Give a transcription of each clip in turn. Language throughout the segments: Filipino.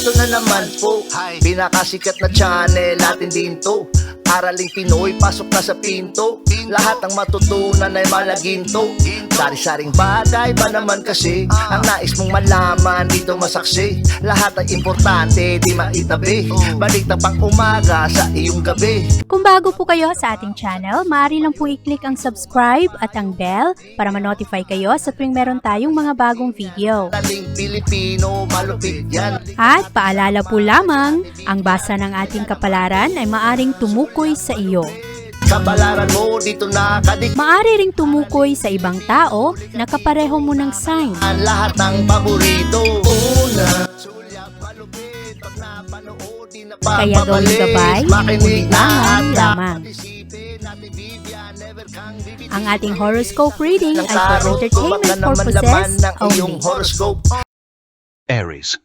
Eto na naman po, pinakasikat na channel natin din to. Araling Pinoy, pasok na sa pinto. Lahat ng matutunan ay malaginto. Sari-saring bagay ba naman kasi ang nais mong malaman dito masaksi. Lahat ay importante, di maitabi. Balik na pang umaga sa iyong gabi. Kung bago po kayo sa ating channel, maaari lang po i-click ang subscribe at ang bell para ma-notify kayo sa tuwing meron tayong mga bagong video. Dating Pilipino, malupit yan. At paalala po lamang, ang basa ng ating kapalaran ay maaring tumukoy sa iyo. Kapalaran mo dito nakadik. Maaari ring tumukoy sa ibang tao na kapareho mo ng sign. Ang lahat ng paborito. Una, sulyap, malupit. Pag napanood, di na Kaya gawing gabay, ulilangan lamang. Ang ating horoscope reading ay for entertainment purposes only. Aries.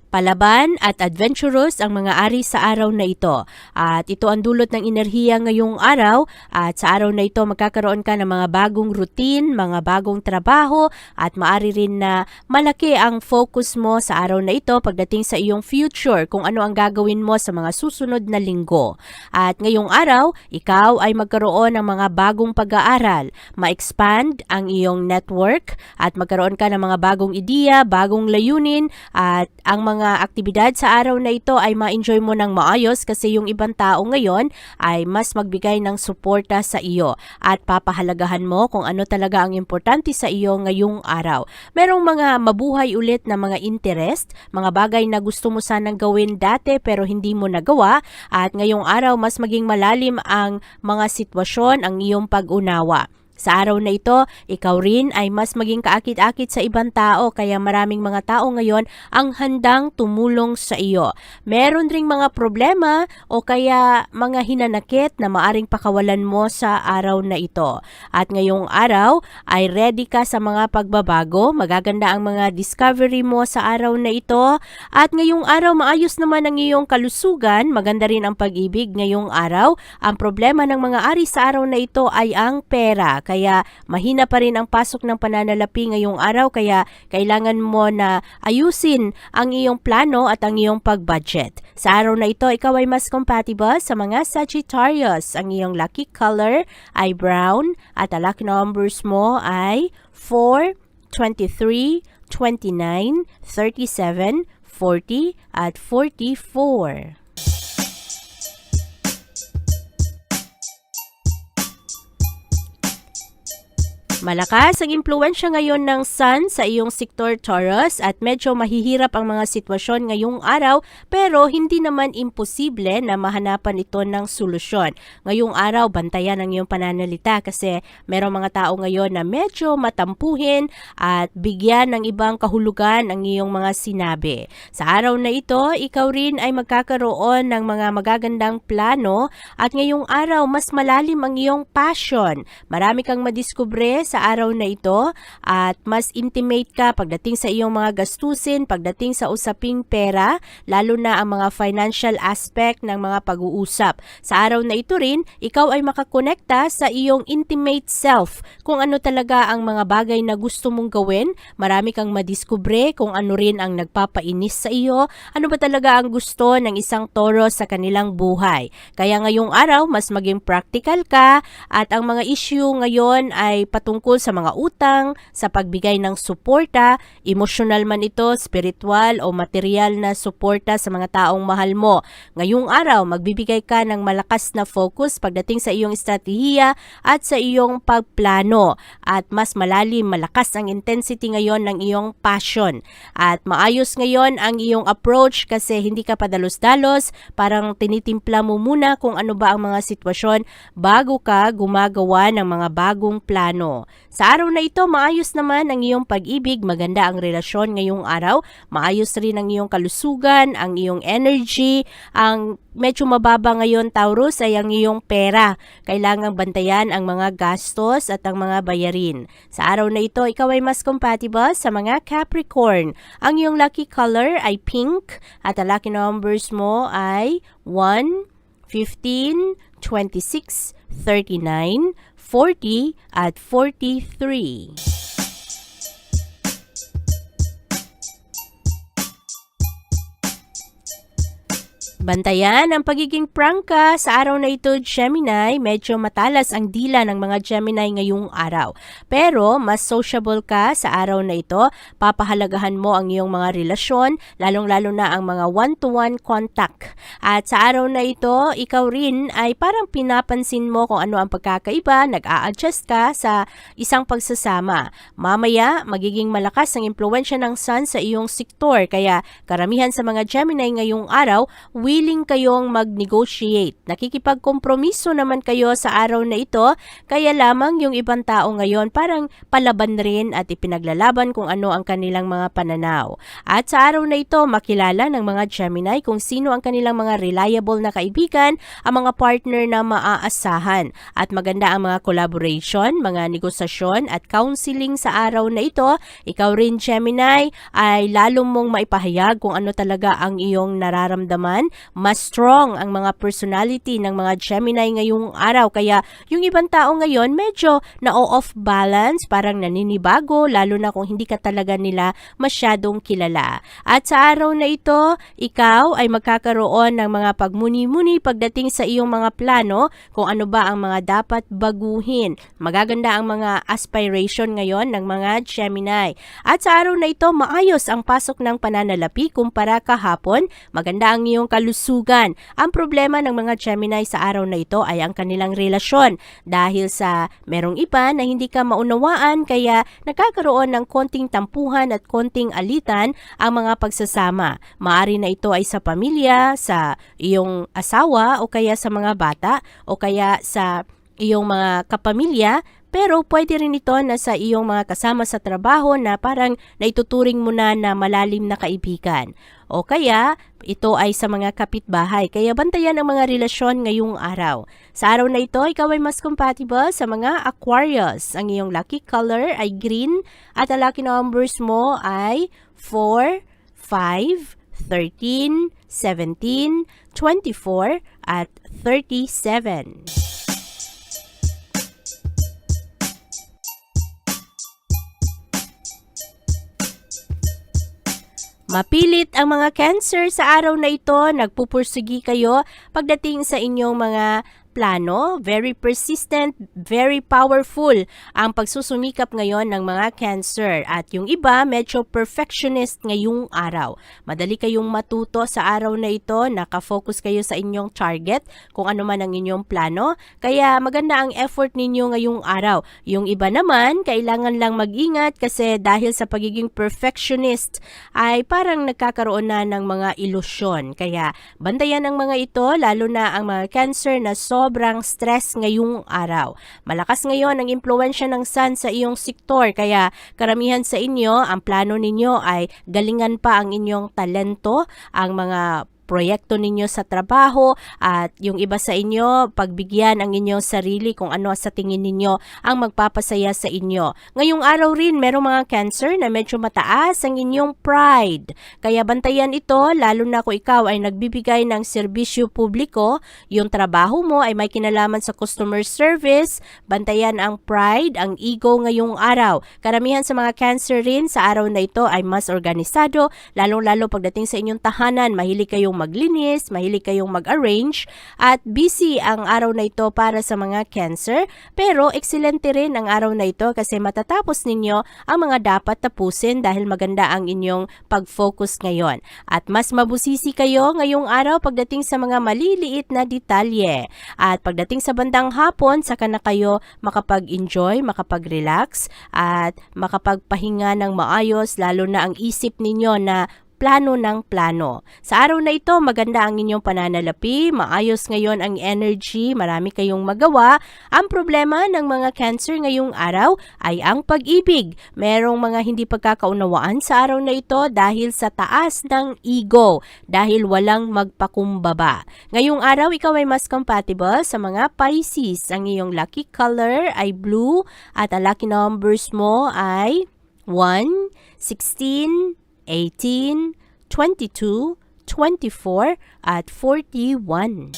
Palaban at adventurous ang mga ari sa araw na ito. At ito ang dulot ng enerhiya ngayong araw. At sa araw na ito magkakaroon ka ng mga bagong routine, mga bagong trabaho at maaari rin na malaki ang focus mo sa araw na ito pagdating sa iyong future kung ano ang gagawin mo sa mga susunod na linggo. At ngayong araw, ikaw ay magkaroon ng mga bagong pag-aaral, ma-expand ang iyong network at magkaroon ka ng mga bagong ideya, bagong layunin at ang mga aktibidad sa araw na ito ay ma-enjoy mo ng maayos kasi yung ibang tao ngayon ay mas magbigay ng suporta sa iyo at papahalagahan mo kung ano talaga ang importante sa iyo ngayong araw. Merong mga mabuhay ulit na mga interest, mga bagay na gusto mo sanang gawin dati pero hindi mo nagawa at ngayong araw mas maging malalim ang mga sitwasyon, ang iyong pag-unawa. Sa araw na ito, ikaw rin ay mas maging kaakit-akit sa ibang tao kaya maraming mga tao ngayon ang handang tumulong sa iyo. Meron ring mga problema o kaya mga hinanakit na maaring pakawalan mo sa araw na ito. At ngayong araw ay ready ka sa mga pagbabago, magaganda ang mga discovery mo sa araw na ito. At ngayong araw maayos naman ang iyong kalusugan, maganda rin ang pag-ibig ngayong araw. Ang problema ng mga ari sa araw na ito ay ang pera. Kaya mahina pa rin ang pasok ng pananalapi ngayong araw kaya kailangan mo na ayusin ang iyong plano at ang iyong pag-budget. Sa araw na ito, ikaw ay mas compatible sa mga Sagittarius. Ang iyong lucky color ay brown at ang lucky numbers mo ay 4, 23, 29, 37, 40 at 44. Malakas ang impluwensya ngayon ng Sun sa iyong sektor Taurus at medyo mahihirap ang mga sitwasyon ngayong araw pero hindi naman imposible na mahanapan ito ng solusyon. Ngayong araw, bantayan ang iyong pananalita kasi merong mga tao ngayon na medyo matampuhin at bigyan ng ibang kahulugan ang iyong mga sinabi. Sa araw na ito, ikaw rin ay magkakaroon ng mga magagandang plano at ngayong araw, mas malalim ang iyong passion. Marami kang madiskubre sa araw na ito at mas intimate ka pagdating sa iyong mga gastusin, pagdating sa usaping pera, lalo na ang mga financial aspect ng mga pag-uusap. Sa araw na ito rin, ikaw ay makakonekta sa iyong intimate self kung ano talaga ang mga bagay na gusto mong gawin. Marami kang madiskubre kung ano rin ang nagpapainis sa iyo, ano ba talaga ang gusto ng isang Toro sa kanilang buhay. Kaya ngayong araw, mas maging practical ka at ang mga issue ngayon ay patungkol sa mga utang, sa pagbigay ng suporta, emosyonal man ito, spiritual o material na suporta sa mga taong mahal mo. Ngayong araw, magbibigay ka ng malakas na focus pagdating sa iyong estratehiya at sa iyong pagplano. At mas malalim, malakas ang intensity ngayon ng iyong passion. At maayos ngayon ang iyong approach kasi hindi ka padalos-dalos, parang tinitimpla mo muna kung ano ba ang mga sitwasyon bago ka gumagawa ng mga bagong plano. Sa araw na ito, maayos naman ang iyong pag-ibig, maganda ang relasyon ngayong araw, maayos rin ang iyong kalusugan, ang iyong energy, ang medyo mababa ngayon Taurus ay ang iyong pera. Kailangang bantayan ang mga gastos at ang mga bayarin. Sa araw na ito, ikaw ay mas compatible sa mga Capricorn. Ang iyong lucky color ay pink at ang lucky numbers mo ay 1, 15, 26, 39, 40 at 43. Bantayan ang pagiging prangka sa araw na ito, Gemini. Medyo matalas ang dila ng mga Gemini ngayong araw. Pero mas sociable ka sa araw na ito. Papahalagahan mo ang iyong mga relasyon, lalong-lalo na ang mga one-to-one contact. At sa araw na ito, ikaw rin ay parang pinapansin mo kung ano ang pagkakaiba, nag-a-adjust ka sa isang pagsasama. Mamaya, magiging malakas ang impluwensya ng Sun sa iyong sektor. Kaya karamihan sa mga Gemini ngayong araw, willing kayong mag-negotiate. Nakikipagkompromiso naman kayo sa araw na ito, kaya lamang yung ibang tao ngayon parang palaban rin at ipinaglalaban kung ano ang kanilang mga pananaw. At sa araw na ito, makilala ng mga Gemini kung sino ang kanilang mga reliable na kaibigan, ang mga partner na maaasahan. At maganda ang mga collaboration, mga negosasyon at counseling sa araw na ito. Ikaw rin, Gemini, ay lalo mong maipahayag kung ano talaga ang iyong nararamdaman. Mas strong ang mga personality ng mga Gemini ngayong araw. Kaya yung ibang tao ngayon medyo na-off balance, parang naninibago, lalo na kung hindi ka talaga nila masyadong kilala. At sa araw na ito, ikaw ay magkakaroon ng mga pagmuni-muni pagdating sa iyong mga plano, kung ano ba ang mga dapat baguhin. Magaganda ang mga aspiration ngayon ng mga Gemini. At sa araw na ito, maayos ang pasok ng pananalapi kumpara kahapon. Maganda ang iyong kalusugan. Ang problema ng mga Gemini sa araw na ito ay ang kanilang relasyon. Dahil sa merong iba na hindi ka maunawaan, kaya nagkakaroon ng konting tampuhan at konting alitan ang mga pagsasama. Maari na ito ay sa pamilya, sa iyong asawa, o kaya sa mga bata, o kaya sa iyong mga kapamilya. Pero pwede rin ito na sa iyong mga kasama sa trabaho na parang naituturing mo na malalim na kaibigan. O kaya ito ay sa mga kapitbahay. Kaya bantayan ang mga relasyon ngayong araw. Sa araw na ito, ikaw ay mas compatible sa mga Aquarius. Ang iyong lucky color ay green at ang lucky numbers mo ay 4, 5, 13, 17, 24 at 37. Mapilit ang mga Cancer sa araw na ito, nagpupursigi kayo pagdating sa inyong mga plano, very persistent, very powerful ang pagsusumikap ngayon ng mga Cancer. At yung iba, medyo perfectionist ngayong araw. Madali kayong matuto sa araw na ito, nakafocus kayo sa inyong target, kung ano man ang inyong plano. Kaya maganda ang effort ninyo ngayong araw. Yung iba naman, kailangan lang mag-ingat kasi dahil sa pagiging perfectionist ay parang nagkakaroon na ng mga ilusyon. Kaya bantayan ang mga ito, lalo na ang mga Cancer na sobrang stress ngayong araw. Malakas ngayon ang impluwensya ng Sun sa iyong sektor, kaya karamihan sa inyo, ang plano ninyo ay galingan pa ang inyong talento, ang mga proyekto ninyo sa trabaho, at yung iba sa inyo, pagbigyan ang inyong sarili kung ano sa tingin ninyo ang magpapasaya sa inyo. Ngayong araw rin, merong mga Cancer na medyo mataas ang inyong pride. Kaya bantayan ito, lalo na kung ikaw ay nagbibigay ng serbisyo publiko, yung trabaho mo ay may kinalaman sa customer service, bantayan ang pride, ang ego ngayong araw. Karamihan sa mga Cancer rin sa araw na ito ay mas organisado, lalong-lalo pagdating sa inyong tahanan, mahilig kayong maglinis, mahilig kayong mag-arrange, at busy ang araw na ito para sa mga Cancer. Pero excelente rin ang araw na ito kasi matatapos ninyo ang mga dapat tapusin dahil maganda ang inyong pag-focus ngayon. At mas mabusisi kayo ngayong araw pagdating sa mga maliliit na detalye. At pagdating sa bandang hapon, saka na kayo makapag-enjoy, makapag-relax, at makapagpahinga ng maayos, lalo na ang isip ninyo na plano ng plano. Sa araw na ito, maganda ang inyong pananalapi, maayos ngayon ang energy, marami kayong magawa. Ang problema ng mga Cancer ngayong araw ay ang pag-ibig. Merong mga hindi pagkakaunawaan sa araw na ito dahil sa taas ng ego, dahil walang magpakumbaba. Ngayong araw, ikaw ay mas compatible sa mga Pisces. Ang iyong lucky color ay blue at ang lucky numbers mo ay 1, 16, 18, 22, 24, at 41.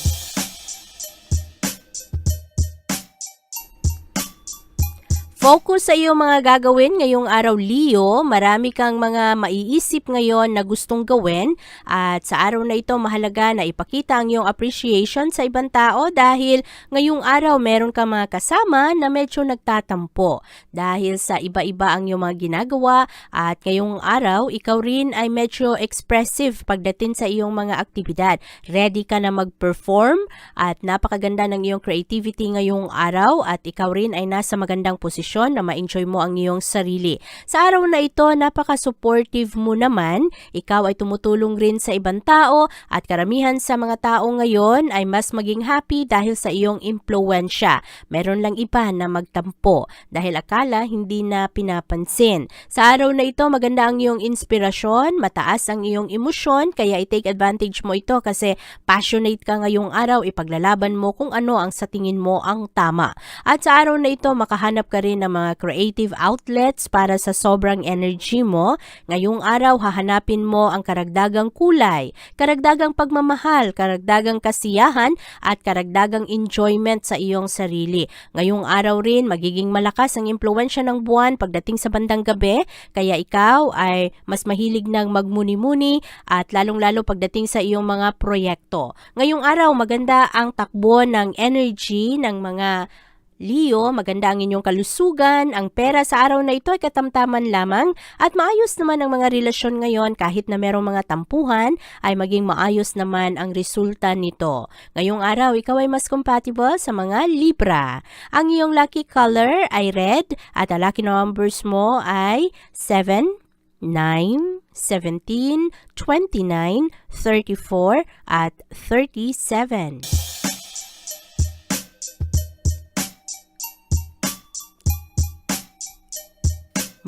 Focus sa iyong mga gagawin ngayong araw, Leo. Marami kang mga maiisip ngayon na gustong gawin at sa araw na ito mahalaga na ipakita ang iyong appreciation sa ibang tao dahil ngayong araw meron kang mga kasama na medyo nagtatampo dahil sa iba-iba ang iyong mga ginagawa at ngayong araw ikaw rin ay medyo expressive pagdating sa iyong mga aktibidad. Ready ka na mag-perform at napakaganda ng iyong creativity ngayong araw at ikaw rin ay nasa magandang posisyon na ma-enjoy mo ang iyong sarili. Sa araw na ito, napaka-supportive mo naman. Ikaw ay tumutulong rin sa ibang tao at karamihan sa mga tao ngayon ay mas maging happy dahil sa iyong impluwensya. Meron lang iba na magtampo dahil akala hindi na pinapansin. Sa araw na ito, maganda ang iyong inspirasyon, mataas ang iyong emosyon, kaya i-take advantage mo ito kasi passionate ka ngayong araw, ipaglalaban mo kung ano ang sa tingin mo ang tama. At sa araw na ito, makahanap ka rin ng mga creative outlets para sa sobrang energy mo. Ngayong araw, hahanapin mo ang karagdagang kulay, karagdagang pagmamahal, karagdagang kasiyahan, at karagdagang enjoyment sa iyong sarili. Ngayong araw rin, magiging malakas ang impluwensya ng buwan pagdating sa bandang gabi, kaya ikaw ay mas mahilig ng magmuni-muni at lalong-lalo pagdating sa iyong mga proyekto. Ngayong araw, maganda ang takbo ng energy ng mga Leo, maganda ang inyong kalusugan, ang pera sa araw na ito ay katamtaman lamang at maayos naman ang mga relasyon ngayon kahit na merong mga tampuhan ay maging maayos naman ang resulta nito. Ngayong araw, ikaw ay mas compatible sa mga Libra. Ang iyong lucky color ay red at ang lucky numbers mo ay 7, 9, 17, 29, 34 at 37.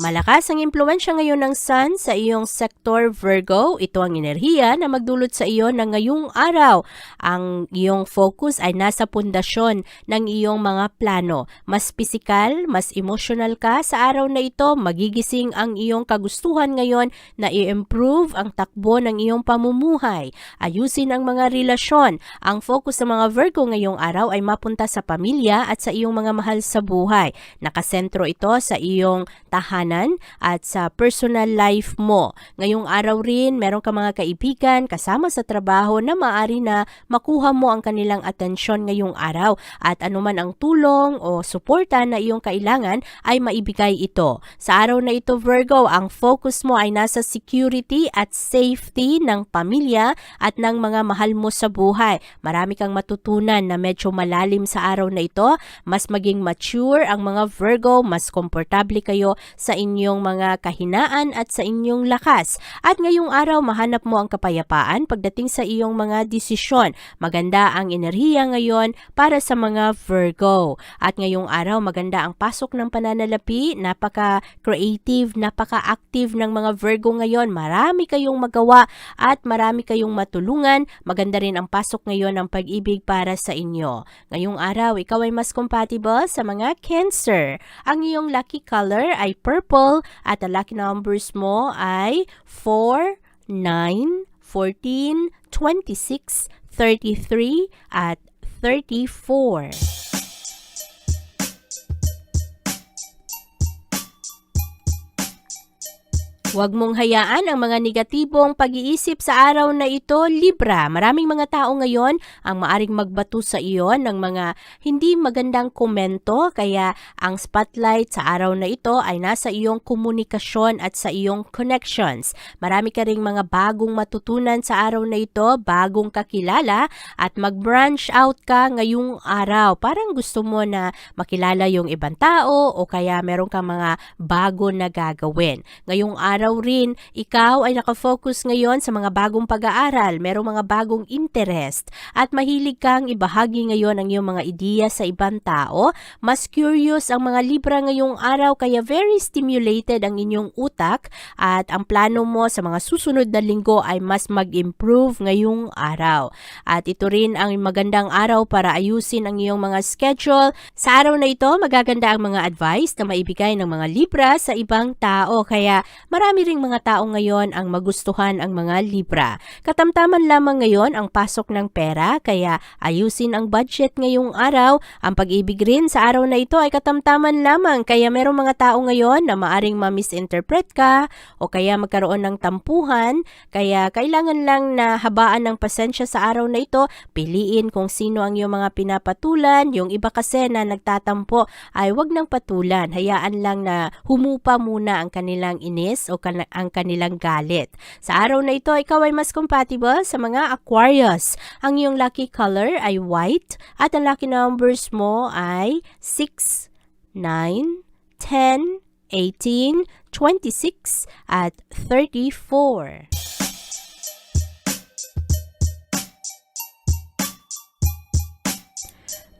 Malakas ang impluwensya ngayon ng Sun sa iyong sektor Virgo. Ito ang enerhiya na magdulot sa iyo ng ngayong araw. Ang iyong focus ay nasa pundasyon ng iyong mga plano. Mas pisikal, mas emotional ka sa araw na ito. Magigising ang iyong kagustuhan ngayon na i-improve ang takbo ng iyong pamumuhay. Ayusin ang mga relasyon. Ang focus ng mga Virgo ngayong araw ay mapunta sa pamilya at sa iyong mga mahal sa buhay. Nakasentro ito sa iyong tahanan at sa personal life mo. Ngayong araw rin, meron ka mga kaibigan kasama sa trabaho na maaari na makuha mo ang kanilang atensyon ngayong araw at anuman ang tulong o suporta na iyong kailangan ay maibigay ito. Sa araw na ito, Virgo, ang focus mo ay nasa security at safety ng pamilya at ng mga mahal mo sa buhay. Marami kang matutunan na medyo malalim sa araw na ito. Mas maging mature ang mga Virgo, mas komportable kayo sa inyong mga kahinaan at sa inyong lakas. At ngayong araw, mahanap mo ang kapayapaan pagdating sa iyong mga desisyon. Maganda ang enerhiya ngayon para sa mga Virgo. At ngayong araw, maganda ang pasok ng pananalapi. Napaka-creative, napaka-active ng mga Virgo ngayon. Marami kayong magawa at marami kayong matulungan. Maganda rin ang pasok ngayon ng pag-ibig para sa inyo. Ngayong araw, ikaw ay mas compatible sa mga Cancer. Ang iyong lucky color ay purple at ang lucky numbers mo ay 4, 9, 14, 26, 33 at 34. Huwag mong hayaan ang mga negatibong pag-iisip sa araw na ito, Libra. Maraming mga tao ngayon ang maaring magbato sa iyo ng mga hindi magandang komento, kaya ang spotlight sa araw na ito ay nasa iyong komunikasyon at sa iyong connections. Marami ka ring mga bagong matutunan sa araw na ito, bagong kakilala at mag-branch out ka ngayong araw. Parang gusto mo na makilala yung ibang tao o kaya meron kang mga bago na gagawin. Ngayong araw rin, ikaw ay nakafocus ngayon sa mga bagong pag-aaral, merong mga bagong interest at mahilig kang ibahagi ngayon ang iyong mga ideya sa ibang tao. Mas curious ang mga Libra ngayong araw kaya very stimulated ang inyong utak at ang plano mo sa mga susunod na linggo ay mas mag-improve ngayong araw. At ito rin ang magandang araw para ayusin ang iyong mga schedule. Sa araw na ito, magaganda ang mga advice na maibigay ng mga Libra sa ibang tao kaya marami marami ring mga tao ngayon ang magustuhan ang mga Libra. Katamtaman lamang ngayon ang pasok ng pera, kaya ayusin ang budget ngayong araw. Ang pag-ibig rin sa araw na ito ay katamtaman lamang, kaya merong mga tao ngayon na maaring ma-misinterpret ka o kaya magkaroon ng tampuhan, kaya kailangan lang na habaan ng pasensya sa araw na ito. Piliin kung sino ang iyong mga pinapatulan. Yung iba kasi na nagtatampo ay wag nang patulan. Hayaan lang na humupa muna ang kanilang inis o ang kanilang galit. Sa araw na ito, ikaw ay mas compatible sa mga Aquarius. Ang iyong lucky color ay white at ang lucky numbers mo ay 6, 9, 10, 18, 26 at 34.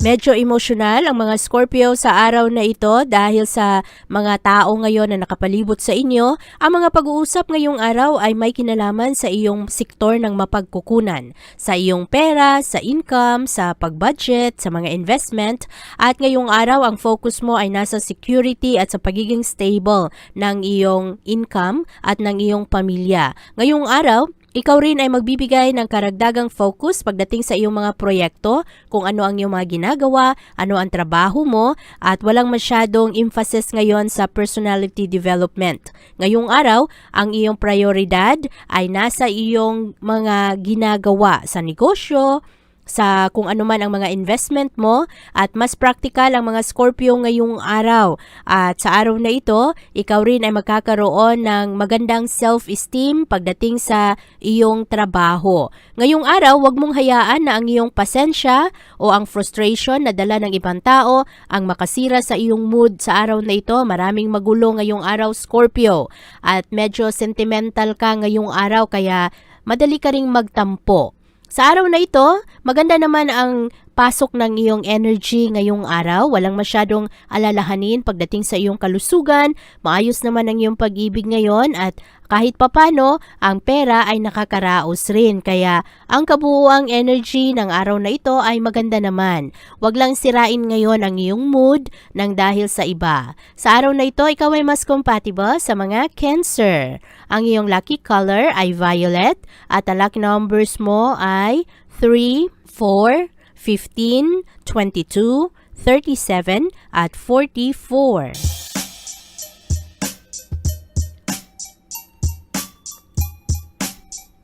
Medyo emosyonal ang mga Scorpio sa araw na ito dahil sa mga tao ngayon na nakapalibot sa inyo. Ang mga pag-uusap ngayong araw ay may kinalaman sa iyong sektor ng mapagkukunan, sa iyong pera, sa income, sa pag-budget, sa mga investment. At ngayong araw, ang focus mo ay nasa security at sa pagiging stable ng iyong income at ng iyong pamilya. Ngayong araw, ikaw rin ay magbibigay ng karagdagang focus pagdating sa iyong mga proyekto, kung ano ang iyong mga ginagawa, ano ang trabaho mo, at walang masyadong emphasis ngayon sa personality development. Ngayong araw, ang iyong prioridad ay nasa iyong mga ginagawa sa negosyo, sa kung ano man ang mga investment mo, at mas practical ang mga Scorpio ngayong araw. At sa araw na ito, ikaw rin ay magkakaroon ng magandang self-esteem pagdating sa iyong trabaho. Ngayong araw, huwag mong hayaan na ang iyong pasensya o ang frustration na dala ng ibang tao ang makasira sa iyong mood sa araw na ito. Maraming magulo ngayong araw, Scorpio. At medyo sentimental ka ngayong araw, kaya madali ka ring magtampo. Sa araw na ito, maganda naman ang pasok ng iyong energy ngayong araw. Walang masyadong alalahanin pagdating sa iyong kalusugan. Maayos naman ang iyong pag-ibig ngayon at kahit papano, ang pera ay nakakaraos rin. Kaya ang kabuuang energy ng araw na ito ay maganda naman. Huwag lang sirain ngayon ang iyong mood nang dahil sa iba. Sa araw na ito, ikaw ay mas compatible sa mga Cancer. Ang iyong lucky color ay violet at ang lucky numbers mo ay 3, 4, 15, 22, 37 at 44.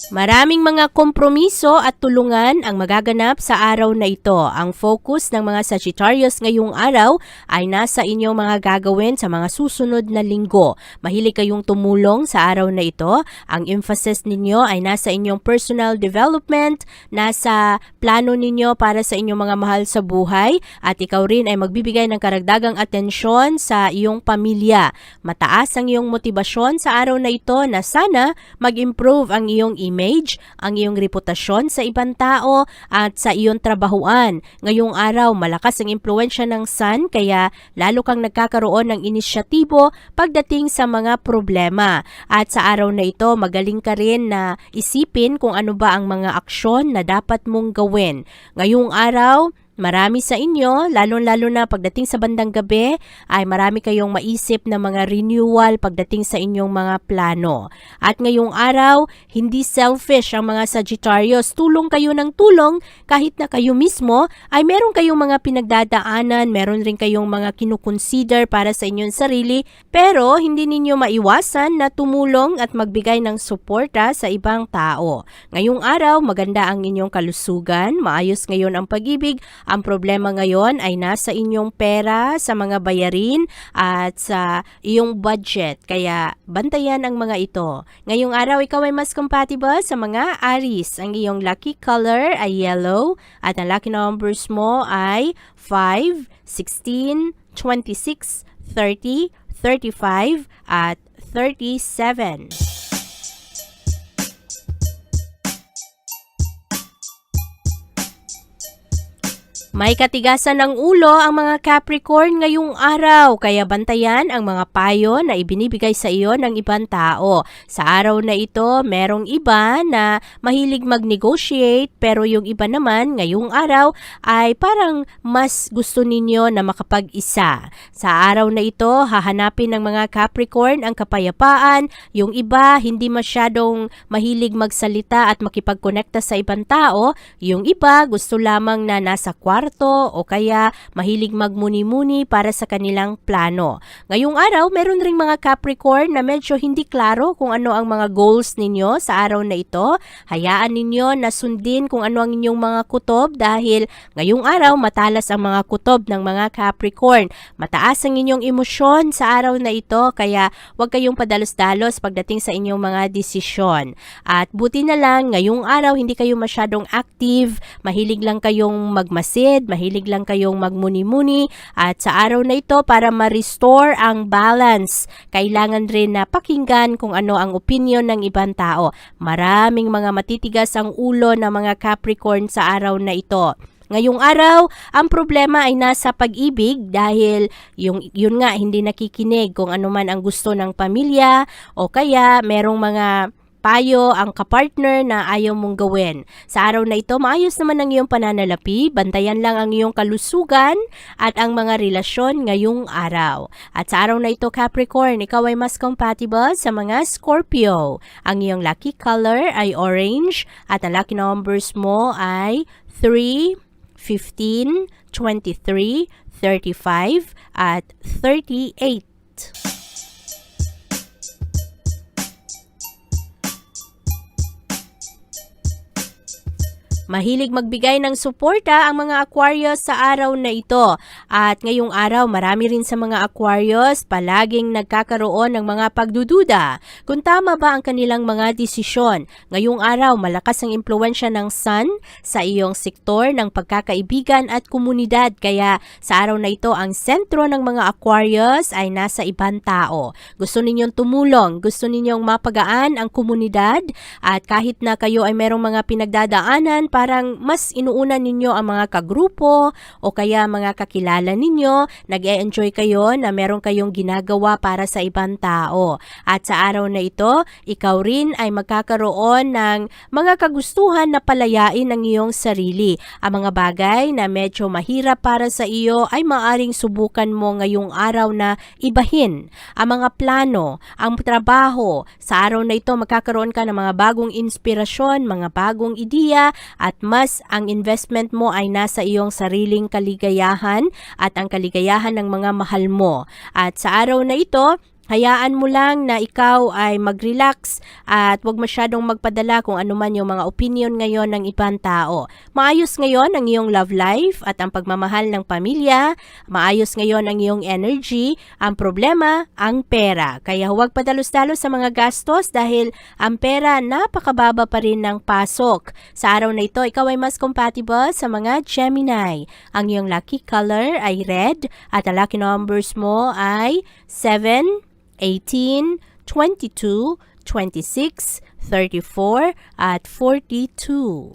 Maraming mga kompromiso at tulungan ang magaganap sa araw na ito. Ang focus ng mga Sagittarius ngayong araw ay nasa inyong mga gagawin sa mga susunod na linggo. Mahilig kayong tumulong sa araw na ito. Ang emphasis ninyo ay nasa inyong personal development, nasa plano ninyo para sa inyong mga mahal sa buhay, at ikaw rin ay magbibigay ng karagdagang atensyon sa iyong pamilya. Mataas ang iyong motibasyon sa araw na ito na sana mag-improve ang iyong image, ang iyong reputasyon sa ibang tao at sa iyong trabahuan. Ngayong araw, malakas ang impluwensya ng Sun, kaya lalo kang nagkakaroon ng inisyatibo pagdating sa mga problema. At sa araw na ito, magaling ka rin na isipin kung ano ba ang mga aksyon na dapat mong gawin. Ngayong araw, marami sa inyo, lalo-lalo na pagdating sa bandang gabi, ay marami kayong maisip na mga renewal pagdating sa inyong mga plano. At ngayong araw, hindi selfish ang mga Sagittarius. Tulong kayo ng tulong kahit na kayo mismo ay meron kayong mga pinagdadaanan, meron rin kayong mga kinukonsider para sa inyong sarili, pero hindi ninyo maiwasan na tumulong at magbigay ng suporta sa ibang tao. Ngayong araw, maganda ang inyong kalusugan, maayos ngayon ang pag-ibig. Ang problema ngayon ay nasa inyong pera, sa mga bayarin at sa iyong budget. Kaya bantayan ang mga ito. Ngayong araw, ikaw ay mas compatible sa mga Aries. Ang iyong lucky color ay yellow at ang lucky numbers mo ay 5, 16, 26, 30, 35 at 37. May katigasan ng ulo ang mga Capricorn ngayong araw, kaya bantayan ang mga payo na ibinibigay sa iyo ng ibang tao. Sa araw na ito, merong iba na mahilig mag-negotiate, pero yung iba naman ngayong araw ay parang mas gusto ninyo na makapag-isa. Sa araw na ito, hahanapin ng mga Capricorn ang kapayapaan. Yung iba, hindi masyadong mahilig magsalita at makipag-konekta sa ibang tao. Yung iba, gusto lamang na nasa kwarto o kaya mahilig magmuni-muni para sa kanilang plano. Ngayong araw, meron ring mga Capricorn na medyo hindi klaro kung ano ang mga goals ninyo sa araw na ito. Hayaan ninyo na sundin kung ano ang inyong mga kutob dahil ngayong araw matalas ang mga kutob ng mga Capricorn. Mataas ang inyong emosyon sa araw na ito kaya huwag kayong padalos-dalos pagdating sa inyong mga desisyon. At buti na lang, ngayong araw hindi kayo masyadong active, mahilig lang kayong magmasid, mahilig lang kayong magmuni-muni, at sa araw na ito para ma-restore ang balance, kailangan rin na pakinggan kung ano ang opinion ng ibang tao. Maraming mga matitigas ang ulo ng mga Capricorn sa araw na ito. Ngayong araw, ang problema ay nasa pag-ibig dahil yun nga hindi nakikinig kung ano man ang gusto ng pamilya o kaya merong mga payo ang kapartner na ayaw mong gawin. Sa araw na ito, maayos naman ang iyong pananalapi, bantayan lang ang iyong kalusugan at ang mga relasyon ngayong araw. At sa araw na ito, Capricorn, ikaw ay mas compatible sa mga Scorpio. Ang iyong lucky color ay orange at ang lucky numbers mo ay 3, 15, 23, 35 at 38. Mahilig magbigay ng suporta ang mga Aquarius sa araw na ito. At ngayong araw, marami rin sa mga Aquarius palaging nagkakaroon ng mga pagdududa kung tama ba ang kanilang mga desisyon. Ngayong araw, malakas ang impluwensya ng Sun sa iyong sektor ng pagkakaibigan at komunidad. Kaya sa araw na ito, ang sentro ng mga Aquarius ay nasa ibang tao. Gusto ninyong tumulong, gusto ninyong mapagaan ang komunidad at kahit na kayo ay merong mga pinagdadaanan, parang mas inuuna ninyo ang mga kagrupo o kaya mga kakilala ninyo, nag-e-enjoy kayo na meron kayong ginagawa para sa ibang tao. At sa araw na ito, ikaw rin ay magkakaroon ng mga kagustuhan na palayain ang iyong sarili. Ang mga bagay na medyo mahirap para sa iyo ay maaring subukan mo ngayong araw na ibahin. Ang mga plano, ang trabaho, sa araw na ito magkakaroon ka ng mga bagong inspirasyon, mga bagong ideya, at mas ang investment mo ay nasa iyong sariling kaligayahan at ang kaligayahan ng mga mahal mo. At sa araw na ito, hayaan mo lang na ikaw ay mag-relax at huwag masyadong magpadala kung ano man yung mga opinion ngayon ng ibang tao. Maayos ngayon ang iyong love life at ang pagmamahal ng pamilya. Maayos ngayon ang iyong energy. Ang problema, ang pera. Kaya huwag padalos-dalos sa mga gastos dahil ang pera napakababa pa rin ng pasok. Sa araw na ito, ikaw ay mas compatible sa mga Gemini. Ang iyong lucky color ay red at ang lucky numbers mo ay 7, 18, 22, 26, 34 at 42.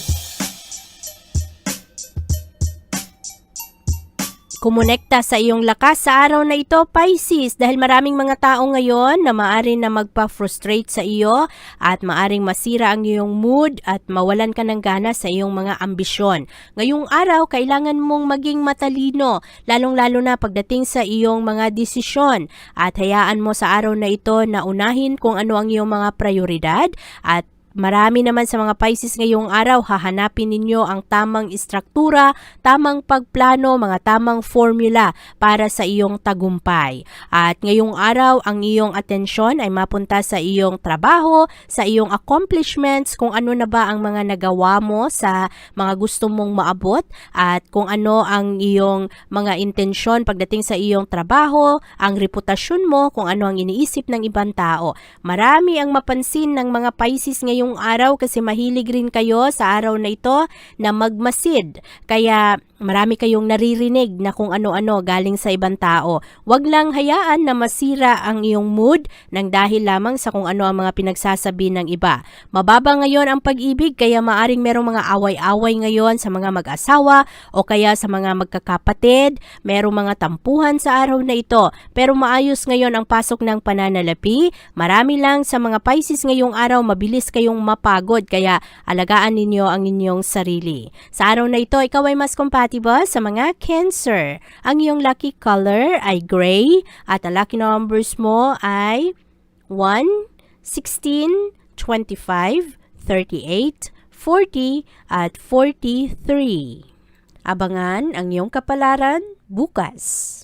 Kumonekta sa iyong lakas sa araw na ito, Pisces, dahil maraming mga tao ngayon na maaari na magpa-frustrate sa iyo at maaring masira ang iyong mood at mawalan ka ng gana sa iyong mga ambisyon. Ngayong araw, kailangan mong maging matalino, lalong-lalo na pagdating sa iyong mga desisyon at hayaan mo sa araw na ito na unahin kung ano ang iyong mga prioridad at marami naman sa mga Pisces ngayong araw, hahanapin ninyo ang tamang istruktura, tamang pagplano, mga tamang formula para sa iyong tagumpay. At ngayong araw, ang iyong atensyon ay mapunta sa iyong trabaho, sa iyong accomplishments, kung ano na ba ang mga nagawa mo sa mga gusto mong maabot at kung ano ang iyong mga intensyon pagdating sa iyong trabaho, ang reputasyon mo, kung ano ang iniisip ng ibang tao. Marami ang mapansin ng mga Pisces ngayong araw kasi mahilig rin kayo sa araw na ito na magmasid. Kaya marami kayong naririnig na kung ano-ano galing sa ibang tao. Huwag lang hayaan na masira ang iyong mood nang dahil lamang sa kung ano ang mga pinagsasabi ng iba. Mababa ngayon ang pag-ibig kaya maaring merong mga away-away ngayon sa mga mag-asawa o kaya sa mga magkakapatid. Merong mga tampuhan sa araw na ito. Pero maayos ngayon ang pasok ng pananalapi. Marami lang sa mga Pisces ngayong araw mabilis kayong mapagod kaya alagaan ninyo ang inyong sarili. Sa araw na ito, ikaw ay mas compatible sa mga Cancer. Ang iyong lucky color ay gray at ang lucky numbers mo ay 1, 16, 25, 38, 40 at 43. Abangan ang iyong kapalaran bukas.